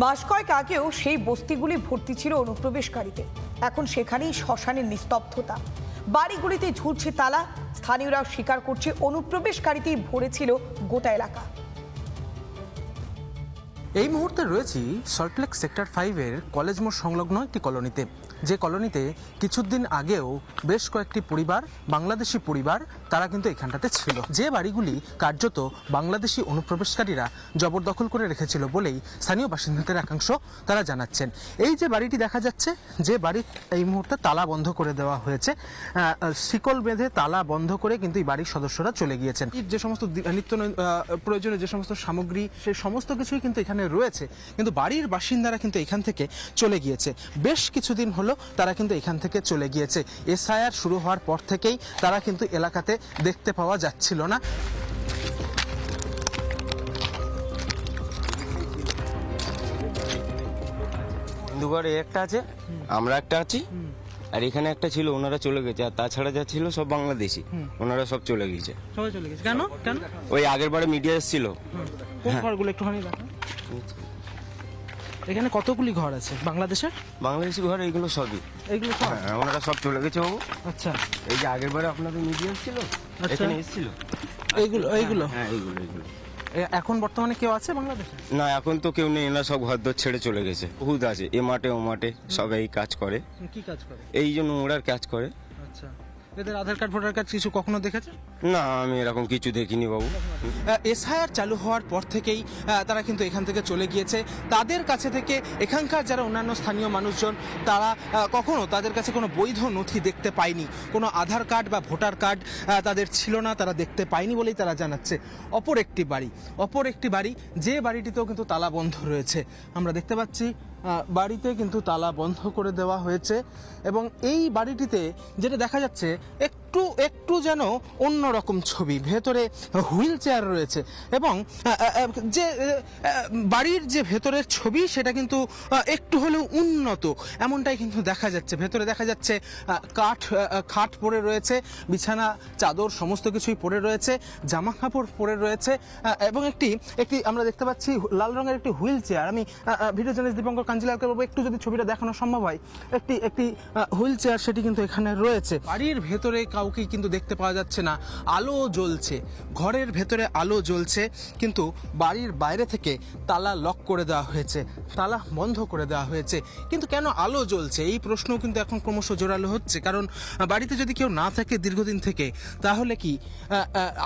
মাস কয়েক আগেও সেই বস্তিগুলি ভর্তি ছিল অনুপ্রবেশকারীতে। এখন সেখানেই শ্মশানের নিস্তব্ধতা, বাড়িগুলিতে ঝুলছে তালা। স্থানীয়রা স্বীকার করছে অনুপ্রবেশকারীতেই ভরেছিল গোটা এলাকা। এই মুহূর্তে রয়েছি সল্টলেক সেক্টর 5-এর কলেজ মোড় সংলগ্ন একটি কলোনিতে, যে কলোনিতে কিছুদিন আগেও বেশ কয়েকটি পরিবার, বাংলাদেশি পরিবার, তারা কিন্তু এখানটাতে ছিল। যে বাড়িগুলি কার্যত বাংলাদেশি অনুপ্রবেশকারীরা জবরদখল করে রেখেছিল বলেই স্থানীয় বাসিন্দাদের একাংশ তারা জানাচ্ছেন। এই যে বাড়িটি দেখা যাচ্ছে, যে বাড়ি এই মুহূর্তে তালা বন্ধ করে দেওয়া হয়েছে, শিকল বেঁধে তালা বন্ধ করে কিন্তু এই বাড়ির সদস্যরা চলে গিয়েছেন। যে সমস্ত নিত্য প্রয়োজনীয় যে সমস্ত সামগ্রী, সেই সমস্ত কিছুই কিন্তু এখানে রয়েছে, কিন্তু বাড়ির বাসিন্দারা কিন্তু এখান থেকে চলে গিয়েছে। বেশ কিছুদিন হলো তারা কিন্তু এখান থেকে চলে গিয়েছে। এসআইআর শুরু হওয়ার পর থেকেই তারা কিন্তু এলাকাতে দেখতে পাওয়া যাচ্ছিল না। হিন্দুগড়ে একটা আছে, আমরা একটা আছি, আর এখানে একটা ছিল, ওনারা চলে গেছে। আর তাছাড়া যা ছিল সব বাংলাদেশি, ওনারা সব চলে গেছে। সবাই চলে গেছে কেন? কেন? ওই আগের বারে মিডিয়া এসেছিল। কোন ঘরগুলো একটুখানি দেখো। এখানে কতগুলি ঘর আছে বাংলাদেশের? বাংলাদেশি ঘর এইগুলো সবই, এইগুলো সব ওনারা সব চলে গেছে বাবু। আচ্ছা, এই যে আগের বারে আপনাদের মিডিয়া এসেছিল, এখানে এসেছিল এইগুলো এইগুলো হ্যাঁ এইগুলো এইগুলো। এখন বর্তমানে কেউ আছে বাংলাদেশে? না, এখন তো কেউ নেই, এরা সব ঘর দর ছেড়ে চলে গেছে। বহুত আছে, এ মাঠে ও মাঠে সবাই কাজ করে। কি কাজ করে? এই জন্য ওরার কাজ করে। আচ্ছা, এদের আধার কার্ড ভোটার কার্ড কিছু কখনো দেখেছে? না, আমি এরকম কিছু দেখিনি বাবু। এসআইআর চালু হওয়ার পর থেকেই তারা কিন্তু এখান থেকে চলে গিয়েছে। তাদের কাছে থেকে এখানকার যারা অন্যান্য স্থানীয় মানুষজন, তারা কখনো তাদের কাছে কোনো বৈধ নথি দেখতে পায়নি, কোনো আধার কার্ড বা ভোটার কার্ড তাদের ছিল না, তারা দেখতে পায়নি বলেই তারা জানাচ্ছে। অপর একটি বাড়ি, যে বাড়িটিতেও কিন্তু তালা বন্ধ রয়েছে। আমরা দেখতে পাচ্ছি বাড়িতে কিন্তু তালা বন্ধ করে দেওয়া হয়েছে, এবং এই বাড়িটিতে যেটা দেখা যাচ্ছে একটু যেন অন্যরকম ছবি। ভেতরে হুইল চেয়ার রয়েছে, এবং যে বাড়ির যে ভেতরের ছবি সেটা কিন্তু একটু হলেও উন্নত, এমনটাই কিন্তু দেখা যাচ্ছে। ভেতরে দেখা যাচ্ছে খাট পড়ে রয়েছে, বিছানা চাদর সমস্ত কিছুই পড়ে রয়েছে, জামা কাপড় পড়ে রয়েছে, এবং একটি আমরা দেখতে পাচ্ছি লাল রঙের একটি হুইল চেয়ার। আমি ভিডিও জার্নালিস্ট দীপঙ্কর কাঞ্জিলালকে বলবো একটু যদি ছবিটা দেখানো সম্ভব হয়। একটি হুইল চেয়ার সেটি কিন্তু এখানে রয়েছে। বাড়ির ভেতরে কাউকে কিন্তু দেখতে পাওয়া যাচ্ছে না। আলো জ্বলছে, ঘরের ভেতরে আলো জ্বলছে, কিন্তু বাড়ির বাইরে থেকে তালা লক করে দেওয়া হয়েছে, তালা বন্ধ করে দেওয়া হয়েছে। কিন্তু কেন আলো জ্বলছে, এই প্রশ্ন কিন্তু এখন ক্রমশ জোরালো হচ্ছে। কারণ বাড়িতে যদি কেউ না থাকে দীর্ঘদিন থেকে, তাহলে কি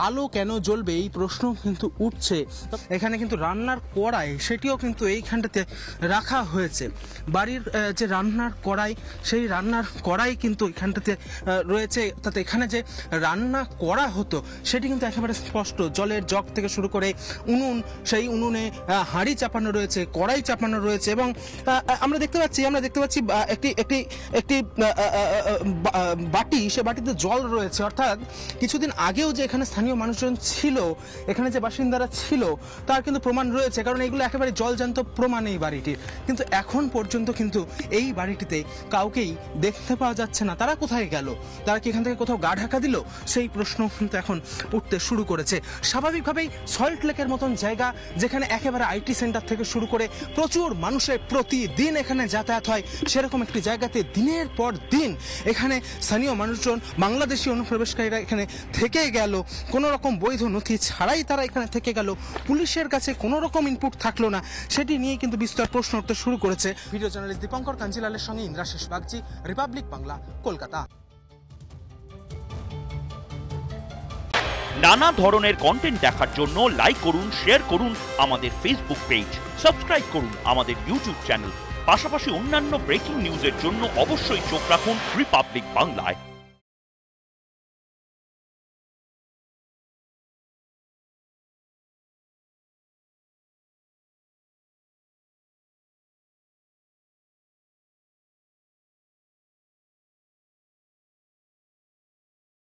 আলো কেন জ্বলবে, এই প্রশ্ন কিন্তু উঠছে। এখানে কিন্তু রান্নার কড়াই, সেটিও কিন্তু এইখানটাতে রাখা হয়েছে। বাড়ির যে রান্নার কড়াই, সেই রান্নার কড়াই কিন্তু এখানটাতে রয়েছে। তাতে এখানে যে রান্না করা হতো সেটি কিন্তু একেবারে স্পষ্ট। জলের জগ থেকে শুরু করে উনুন, সেই উনুনে হাঁড়ি চাপানো রয়েছে, কড়াই চাপানো রয়েছে, এবং আমরা দেখতে পাচ্ছি একটি বাটি, সে বাটিতে জল রয়েছে। অর্থাৎ কিছুদিন আগেও যে এখানে স্থানীয় মানুষজন ছিল, এখানে যে বাসিন্দারা ছিল, তার কিন্তু প্রমাণ রয়েছে। কারণ এগুলো একেবারে জলজান্ত প্রমাণ এই বাড়িটির। কিন্তু এখন পর্যন্ত কিন্তু এই বাড়িটিতে কাউকেই দেখতে পাওয়া যাচ্ছে না। তারা কোথায় গেল? তারা কি এখান থেকে কোথাও গা ঢাকা দিল? সেই প্রশ্ন কিন্তু এখন উঠতে শুরু করেছে। স্বাভাবিকভাবেই সল্টলেকের মতন জায়গা, যেখানে একেবারে আইটি সেন্টার থেকে শুরু করে প্রচুর মানুষের প্রতিদিন এখানে যাতায়াত হয়, সেরকম একটি জায়গাতে দিনের পর দিন এখানে স্থানীয় মানুষজন, বাংলাদেশি অনুপ্রবেশকারীরা এখানে থেকে গেল, কোনো রকম বৈধ নথি ছাড়াই তারা এখানে থেকে গেল, পুলিশের কাছে কোনো রকম ইনপুট থাকলো না, সেটি নিয়ে কিন্তু বিস্তর প্রশ্ন উঠতে শুরু করেছে। ভিডিও জার্নালিস্ট দীপঙ্কর কাঞ্জিলালের সঙ্গে ইন্দ্রাশিস বাগচি, রিপাবলিক বাংলা, কলকাতা। নানা ধরনের কন্টেন্ট দেখার জন্য লাইক করুন, শেয়ার করুন আমাদের ফেসবুক পেজ, সাবস্ক্রাইব করুন আমাদের ইউটিউব চ্যানেল। পাশাপাশি অন্যান্য ব্রেকিং নিউজের জন্য অবশ্যই চোখ রাখুন রিপাবলিক বাংলায়।